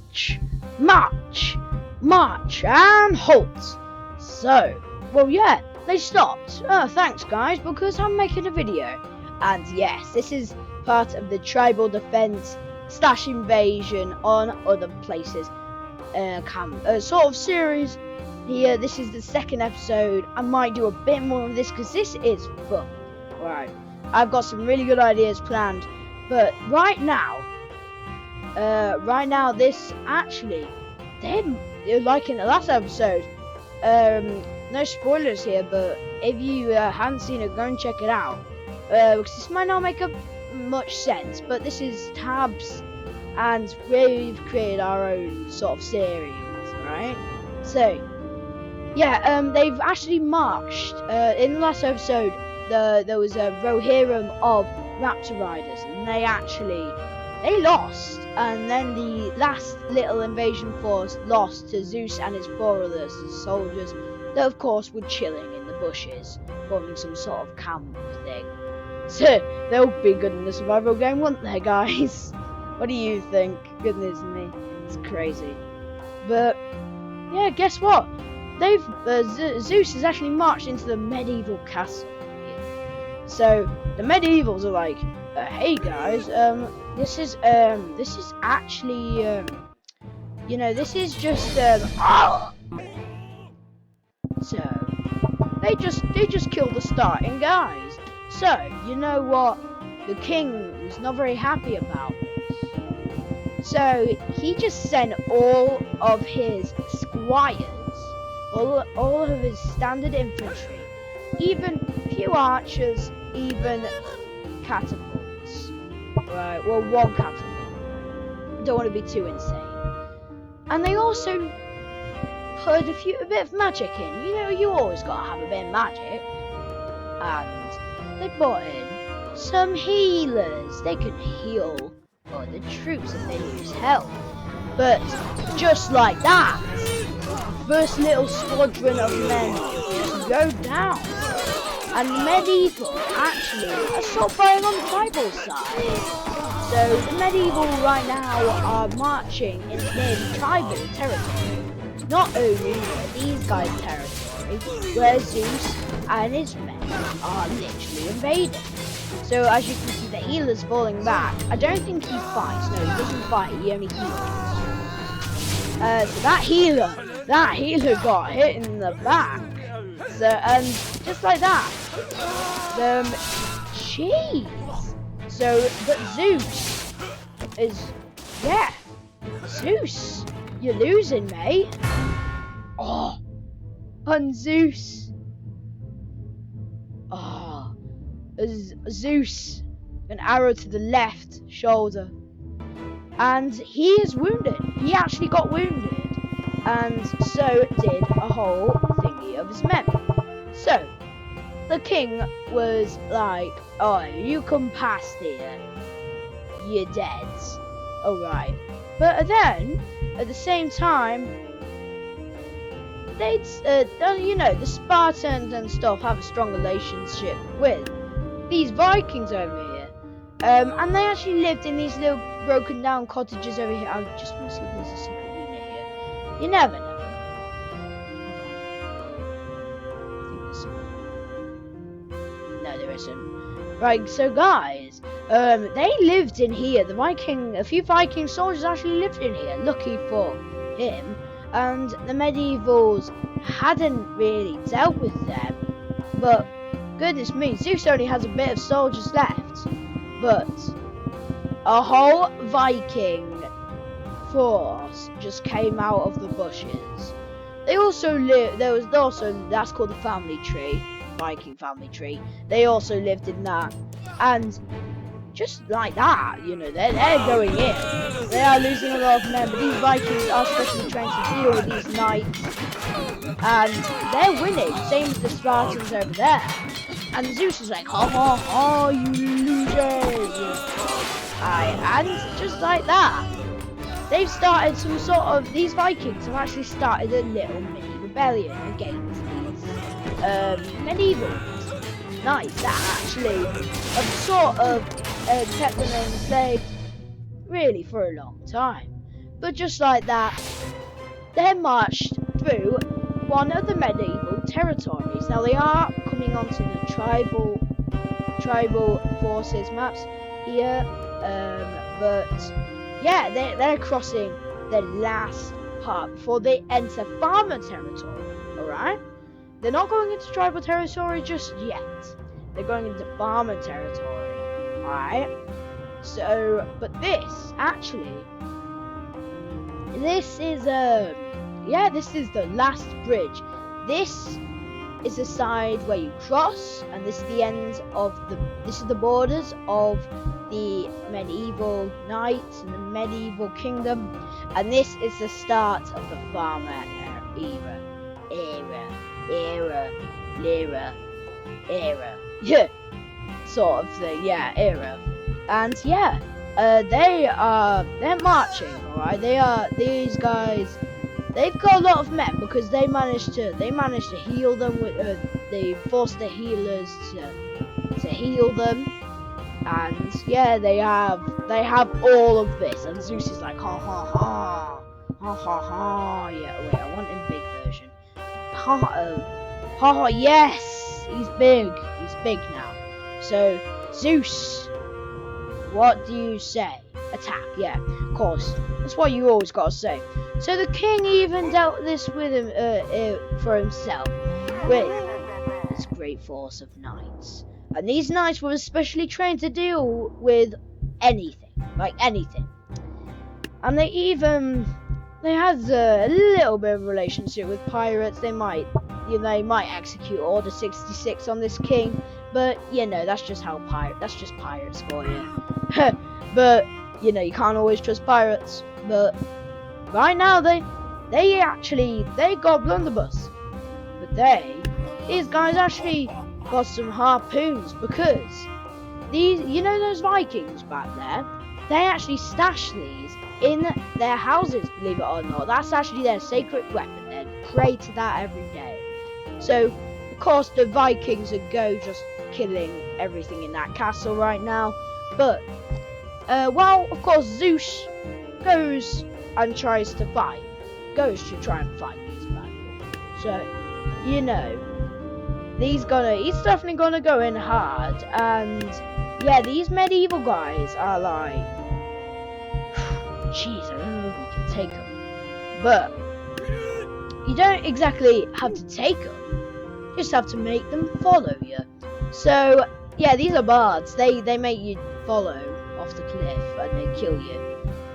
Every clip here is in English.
march, march, march, and halt. So, well, yeah, they stopped. Thanks, guys, because I'm making a video. And yes, this is part of the tribal defense / invasion on other places sort of series here. This is the second episode. I might do a bit more of this because this is fun. Right, I've got some really good ideas planned, but right now this actually, they're like in the last episode, no spoilers here, but if you haven't seen it, go and check it out, because this might not make much sense, but this is tabs, and we've created our own sort of series, right? So yeah, they've actually marched in the last episode. There was a Rohirrim of Raptor Riders, and they lost, and then the last little invasion force lost to Zeus and his 4 other soldiers that of course were chilling in the bushes, forming some sort of camp thing. So they'll be good in the survival game, won't they, guys? What do you think? Goodness me, it's crazy. But yeah, guess what? They've Zeus has actually marched into the medieval castle. So the medievals are like, hey guys, this is actually, this is just, so they just killed the starting guys. So you know what? The king was not very happy about this. So he just sent all of his squires, all of his standard infantry, even few archers, even catapults. Right, well, 1 catapult. Don't want to be too insane. And they also put a bit of magic in. You always gotta have a bit of magic. And they brought in some healers. They can heal other troops if they lose health. But just like that, first little squadron of men just go down. And medieval actually are sort of fighting on the tribal side. So the medieval right now are marching in the tribal territory. Not only these guys' territory, where Zeus and his men are literally invading. So as you can see, the healer's falling back. I don't think he fights. No, he doesn't fight. He only heals. So that healer got hit in the back. So, and just like that, jeez. So, but Zeus is, yeah, Zeus, you're losing, mate. Oh, and Zeus, Zeus, an arrow to the left shoulder, and he is wounded. He actually got wounded. And so did a whole thingy of his men. So the king was like, oh, you come past here, you're dead. Alright. But then, at the same time, they'd, the Spartans and stuff have a strong relationship with these Vikings over here. And they actually lived in these little broken down cottages over here. I just want to see if there's a secret unit here. You never know. No, there isn't. Right, so guys, they lived in here. A few Viking soldiers actually lived in here. Lucky for him. And the medievals hadn't really dealt with them. But goodness me, Zeus only has a bit of soldiers left. But a whole Viking force just came out of the bushes. They also that's called the family tree, Viking family tree. They also lived in that, and just like that, they're going in. They are losing a lot of men, but these Vikings are specially trained to deal with these knights, and they're winning. Same as the Spartans over there. And Zeus is like, ha ha ha, you losers! And just like that, they've started these Vikings have actually started a little mini rebellion against these medieval knights that actually have sort of kept them enslaved really for a long time. But just like that, they marched through one of the medieval territories. Now they are coming onto the tribal forces maps here, but yeah, they're crossing the last part before they enter farmer territory. Alright? They're not going into tribal territory just yet. They're going into farmer territory. Alright? So, but this is this is the last bridge. This is the side where you cross, and this is the end of this is the borders of the medieval knights and the medieval kingdom, and this is the start of the farmer era. Yeah, sort of thing. Yeah, era. And yeah, they're marching. Alright, these guys. They've got a lot of men because they managed to heal them with they forced the healers to heal them, and yeah, they have all of this, and Zeus is like ha ha ha ha ha ha. Yeah, wait, I want him big version. Ha yes, he's big now. So Zeus, what do you say? Attack, yeah, of course. That's what you always gotta say. So the king even dealt this with him for himself, with his great force of knights. And these knights were especially trained to deal with anything, like anything. And they had a little bit of a relationship with pirates. They might execute Order 66 on this king, but that's just pirates for you. But you can't always trust pirates. But right now they got blunderbuss, but these guys actually got some harpoons, because those Vikings back there, they actually stash these in their houses, believe it or not. That's actually their sacred weapon. They pray to that every day. So of course the Vikings are just killing everything in that castle right now, but of course Zeus goes and tries to try and fight these people. So he's definitely gonna go in hard. And yeah, these medieval guys are like, jeez, I don't know if we can take them, but you don't exactly have to take them, you just have to make them follow you. So yeah, these are bards. They make you follow off the cliff and they kill you.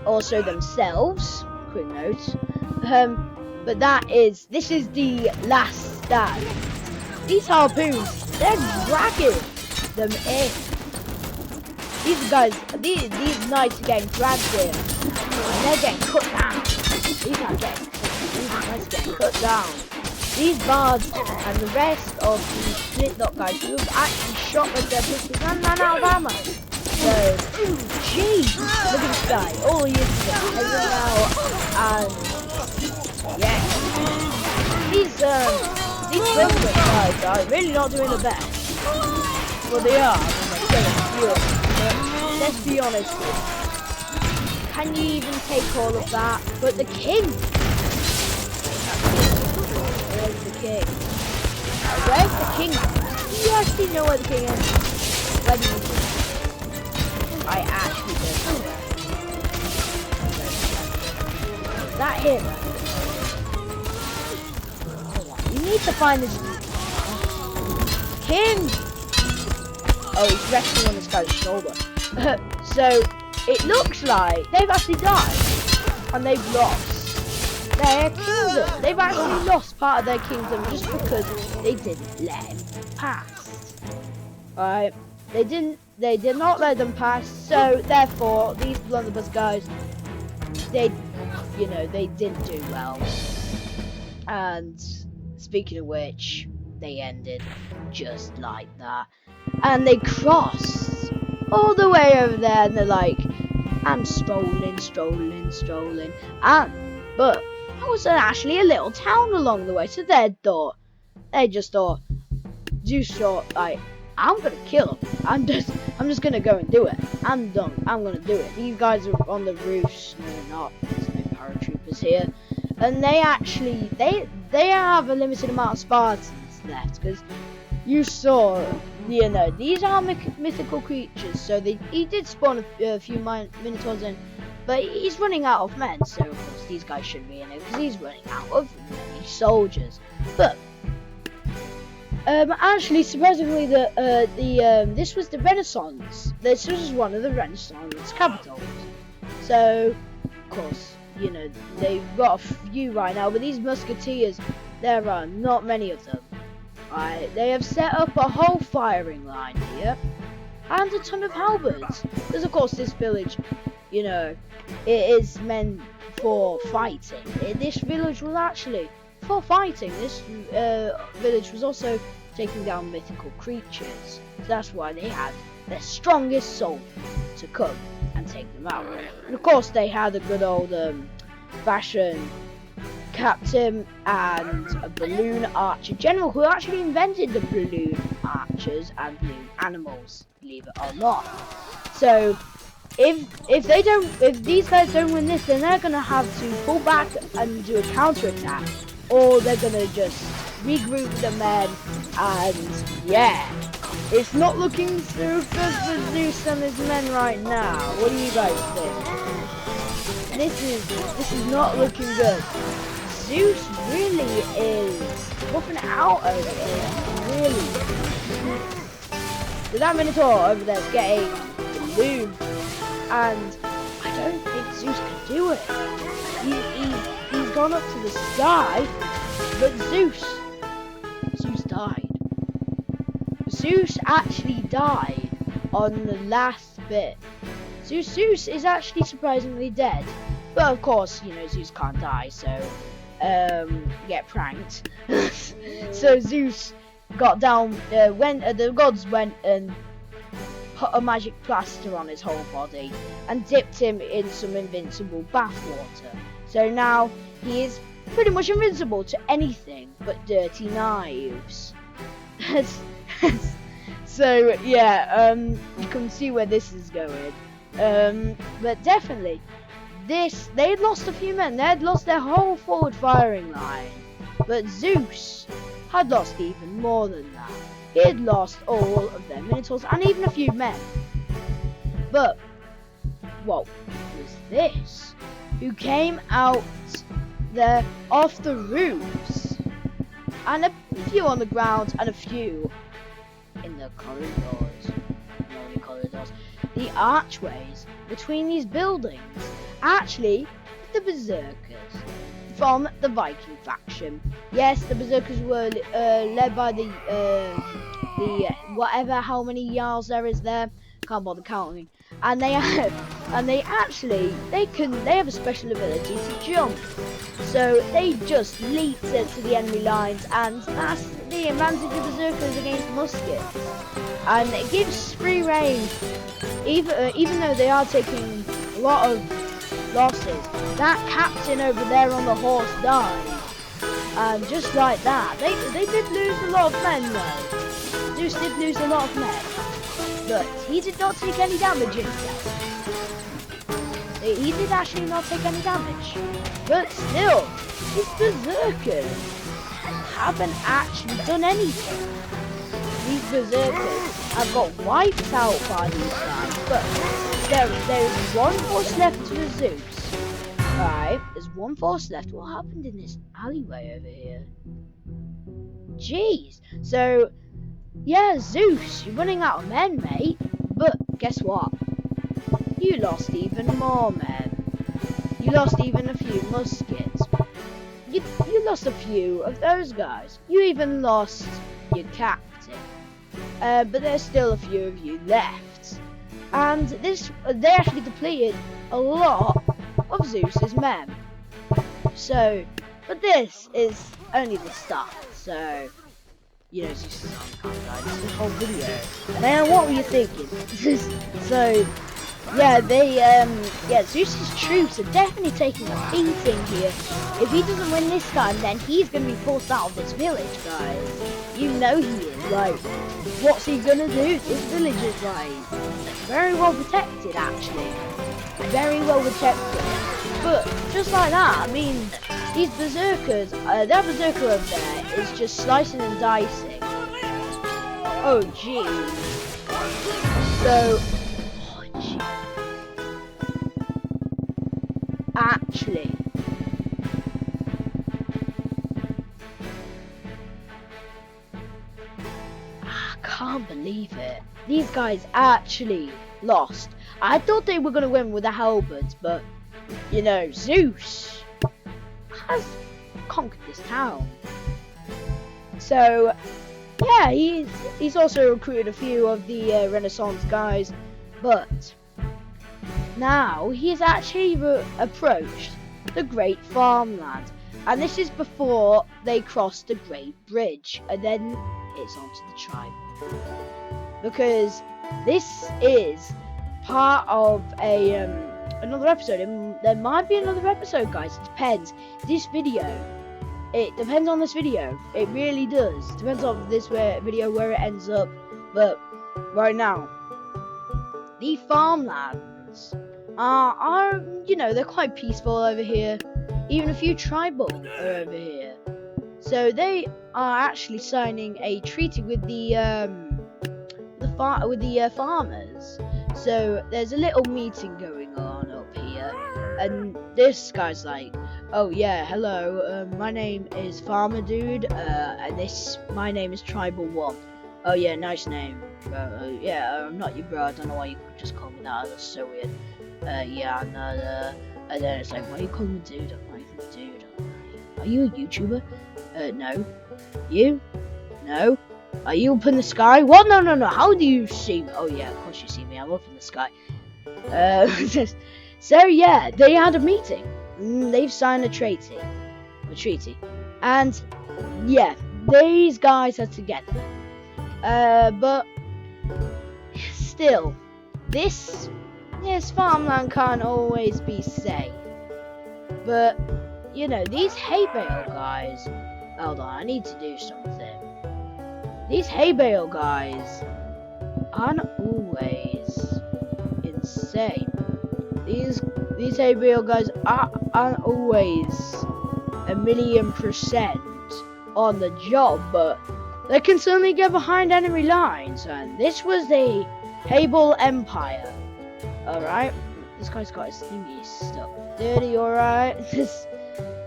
Also themselves, quick note. But this is the last stand. These harpoons, they're dragging them in. These knights are getting dragged in, and they're getting cut down. These knights are getting cut down. These bards and the rest of the flintlock guys who have actually shot with their pistols and ran out of ammo. So, jeez, look at this guy. All he is hanging out, and yeah, these gunboat guys are really not doing the best. Well, they are when they're killing few. But let's be honest, can you even take all of that? But the king. Where's the king? Where's the king? Do you actually know where the king is? Where do you think? I actually don't know. Is that him? You need to find this king. Oh, he's resting on this guy's shoulder. So it looks like they've actually died, and they've lost their kingdom. They've actually lost part of their kingdom just because they didn't let him pass. Alright, they did not let them pass, so therefore these blunderbuss guys, they didn't do well. And speaking of which, they ended just like that. And they crossed all the way over there, and they're like, I'm strolling. But there was actually a little town along the way, so they just thought, Zeus thought, like, I'm gonna kill him. I'm just gonna go and do it. I'm done. I'm gonna do it. These guys are on the roofs. No, they're not. There's no soldiers here, and they actually they have a limited amount of Spartans left, because you saw, you know, these are mythical creatures, so he did spawn a few minotaurs in, but he's running out of men, so of course these guys shouldn't be in it because he's running out of many soldiers. But actually, surprisingly, this was the Renaissance. This was one of the Renaissance capitals. So, of course, you know, they've got a few right now, but these musketeers, there are not many of them. Right, they have set up a whole firing line here, and a ton of halberds. Because of course this village, you know, it is meant for fighting. This village was actually for fighting. This village was also taking down mythical creatures. So that's why they had their strongest soldier to come and take them out. And of course they had a good old fashion captain and a balloon archer general who actually invented the balloon archers and balloon animals, believe it or not. So if these guys don't win this, then they're gonna have to pull back and do a counter-attack, or they're gonna just regroup the men, and yeah, it's not looking so good for Zeus and his men right now. What do you guys think? This is not looking good. Zeus really is buffing it out over here, really. So that Minotaur over there is getting the balloon, and I don't think Zeus can do it. He's gone up to the sky, but Zeus died. Zeus actually died on the last bit. Zeus is actually surprisingly dead, but of course, you know, Zeus can't die, so get pranked. So Zeus got down when the gods went and put a magic plaster on his whole body and dipped him in some invincible bathwater. So now he is pretty much invincible to anything but dirty knives. So yeah, you can see where this is going. But definitely, they had lost a few men. They had lost their whole forward firing line. But Zeus had lost even more than that. He had lost all of their minotaurs and even a few men. But what was this? Who came out there off the roofs? And a few on the ground and a few in the corridors. No, the corridors. The archways between these buildings. Actually, the berserkers from the Viking faction. Yes, the berserkers were led by the whatever, how many Jarls there is there, can't bother counting. And they have a special ability to jump. So they just leaped into the enemy lines, and that's the advantage of berserkers against muskets. And it gives free range, even though they are taking a lot of losses. That captain over there on the horse died, and just like that, they did lose a lot of men though. Zeus did lose a lot of men, but he did not take any damage himself. He did actually not take any damage, but still, his berserkers haven't actually done anything. These berserkers have got wiped out by these guys, but there's one force left for Zeus. Right, there's one force left. What happened in this alleyway over here? Jeez. So, yeah, Zeus, you're running out of men, mate. But guess what? You lost even more men. You lost even a few muskets. You lost a few of those guys. You even lost your captain. But there's still a few of you left. And they actually depleted a lot of Zeus's men. So, but this is only the start. So, you know, Zeus is on guys, this is the whole video. And then what were you thinking? So, yeah, Zeus's troops are definitely taking a beating here. If he doesn't win this time, then he's going to be forced out of this village, guys. You know he is. Like, what's he going to do? This village is, like, very well protected, actually. Very well protected. But just like that, I mean, these berserkers, that berserker over there is just slicing and dicing. Oh jeez. So, oh jeez. Actually, I can't believe it. These guys actually lost. I thought they were gonna win with the halberds, but you know, Zeus has conquered this town. So yeah, he's also recruited a few of the Renaissance guys, but now he's actually approached the Great Farmland, and this is before they cross the Great Bridge, and then it's onto the tribe. Because this is part of a another episode. There might be another episode, guys. It depends. This video, it depends on this video. It really does. Depends on this video where it ends up. But right now, the farmlands are you know, they're quite peaceful over here. Even a few tribal are over here. So they are actually signing a treaty with the farmers. So there's a little meeting going on up here, and this guy's like, oh yeah, hello, my name is Farmer Dude, and my name is Tribal One. Oh yeah, nice name. Yeah, I'm not your bro, I don't know why you just call me that, that's so weird. Yeah, I'm not, and then it's like, why are you calling me Dude? I'm not even Dude. Are you a YouTuber? No. You? No. Are you up in the sky? What? No. How do you see me? Oh yeah, of course you see me. I'm up in the sky. So yeah, they had a meeting. They've signed a treaty. And yeah, these guys are together. But still, this farmland can't always be safe. But you know, these hay bale guys. Hold on, I need to do something. These hay bale guys aren't always insane. These hay bale guys aren't always 1,000,000% on the job, but they can certainly get behind enemy lines. And this was the hay bale empire. Alright, this guy's got his thingy stuck dirty. Alright.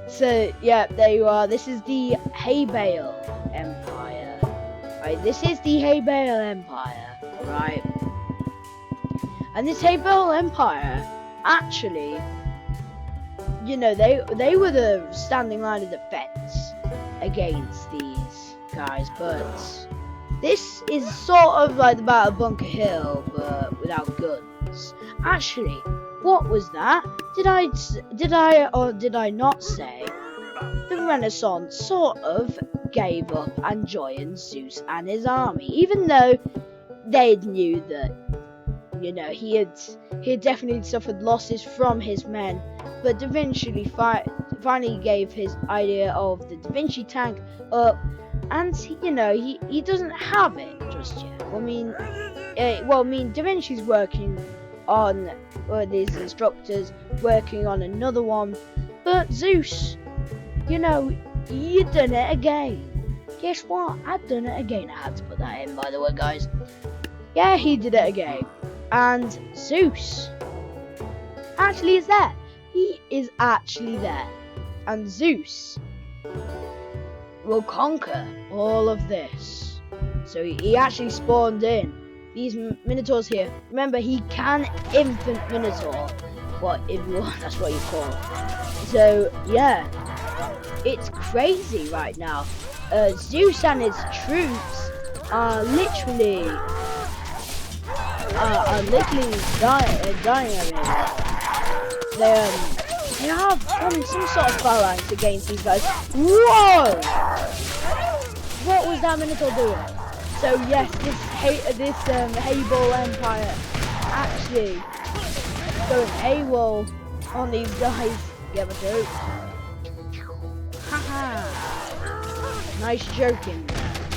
So yeah, there you are. This is the hay bale empire. Right, this is the hay bale empire, right? And this hay bale empire, actually, you know, they were the standing line of defense against these guys, but this is sort of like the Battle of Bunker Hill, but without guns. Actually, what was that? Did I or did I not say the Renaissance sort of gave up and joined Zeus and his army, even though they knew that, you know, he had definitely suffered losses from his men, but Da Vinci finally gave his idea of the Da Vinci tank up, and you know, he doesn't have it just yet. I mean, Da Vinci's working on these instructors, working on another one, but Zeus, you know, you done it again. Guess what? I've done it again. I had to put that in, by the way, guys. Yeah, he did it again. And Zeus actually is there. He is actually there. And Zeus will conquer all of this. So he actually spawned in these minotaurs here. Remember, he can infant minotaur. What if you want? That's what you call it. So yeah, it's crazy right now. Zeus and his troops are literally dying of it. They have some sort of phalanx against these guys. Whoa! What was that Minotaur doing? So yes, this Hayball Empire actually going AWOL on these guys. Yeah, but do. Haha. Nice joking.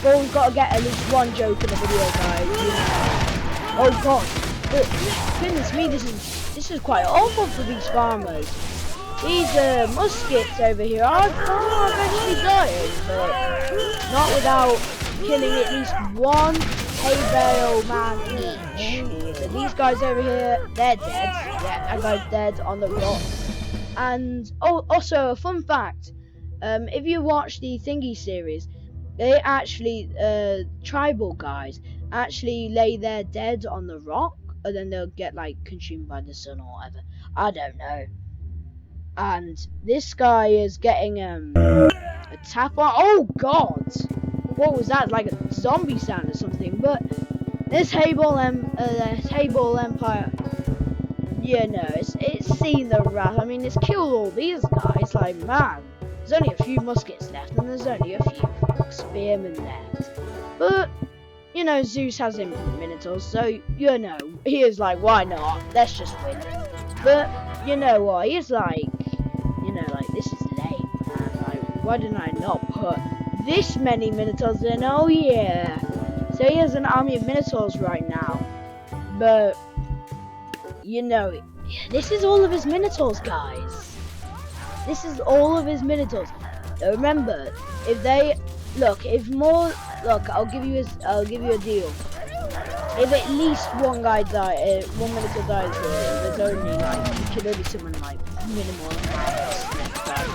Well, we've got to get at least one joke in the video, guys. Oh god. But goodness me, this is quite awful for these farmers. these muskets over here are eventually dying, but not without killing at least one hay bale man each. So these guys over here, they're dead. Yeah, that guy's dead on the rock. And also a fun fact, if you watch the Thingy series, they actually, tribal guys actually lay their dead on the rock, and then they'll get like consumed by the sun or whatever. I don't know. And this guy is getting a tap on. Oh God! What was that? Like a zombie sound or something? But this Hayball Empire, you know, it's seen the wrath. I mean, it's killed all these guys. Like, man, there's only a few muskets left, and there's only a few spearmen left. But you know, Zeus has infinite minotaurs, so you know, he is like, why not? Let's just win. But you know what? He's like, you know, like, this is lame, man. Like, why didn't I not put this many minotaurs in? Oh yeah. So he has an army of minotaurs right now, but you know, this is all of his minotaurs, guys. This is all of his minotaurs. Now remember, if they I'll give you a deal. If at least one guy one minotaur dies here, there's only like, you can only summon like minimal amounts next time,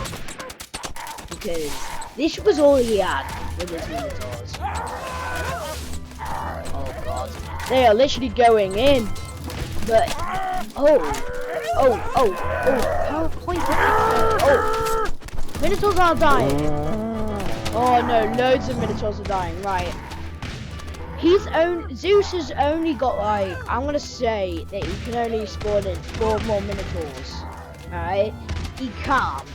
because this was all he had with his minotaurs. Oh God, they are literally going in. But minotaurs are dying. Oh no, loads of minotaurs are dying. Right, Zeus has only got like, I'm gonna say that he can only spawn in 4 more minotaurs. Right, he can't.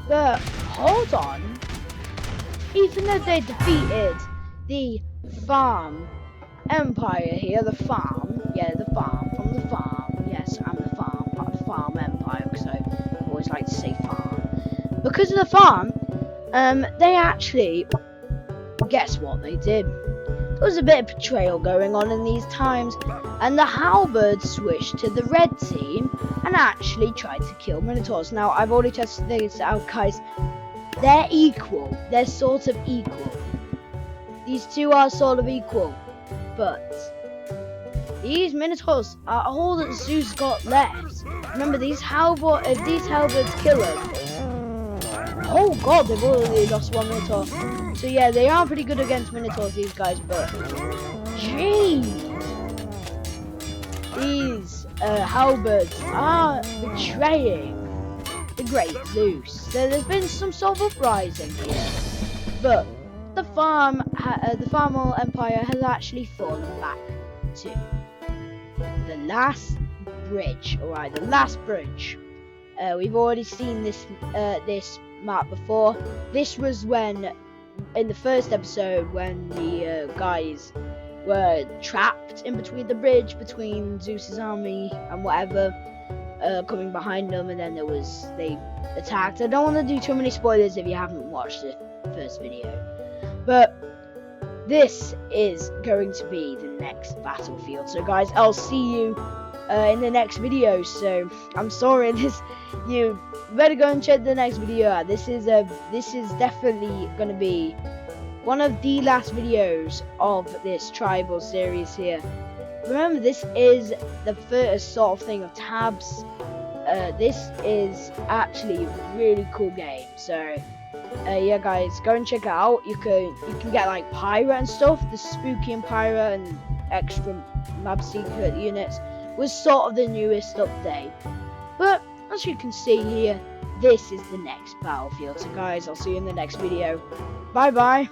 But hold on, even though they defeated the farm empire here, the farm from the farm. Yes, I'm the farm, part of the farm empire, because I always like to say farm. Because of the farm, they actually, guess what they did? There was a bit of betrayal going on in these times, and the halberds switched to the red team and actually tried to kill minotaurs. Now, I've already tested this out, guys. They're equal. They're sort of equal. These two are sort of equal. But these minotaurs are all that Zeus got left. Remember, these halberds kill him. Oh God, they've already lost 1 minotaur. So yeah, they are pretty good against minotaurs, these guys. But jeez, these halberds are betraying the great Zeus. So there's been some sort of uprising here. But the farm empire has actually fallen back to the last bridge. Alright, the last bridge. We've already seen this map before. This was when, in the first episode, when the guys were trapped in between the bridge, between Zeus's army and whatever, coming behind them, and then they attacked. I don't want to do too many spoilers if you haven't watched the first video. But this is going to be the next battlefield. So guys, I'll see you in the next video. So I'm sorry, you better go and check the next video out. This is definitely going to be one of the last videos of this tribal series here. Remember, this is the first sort of thing of tabs. This is actually a really cool game. So yeah guys, go and check it out. You can get like pirate and stuff. The spooky and pirate and extra map secret units was sort of the newest update. But as you can see here, this is the next battlefield. So guys, I'll see you in the next video. Bye bye.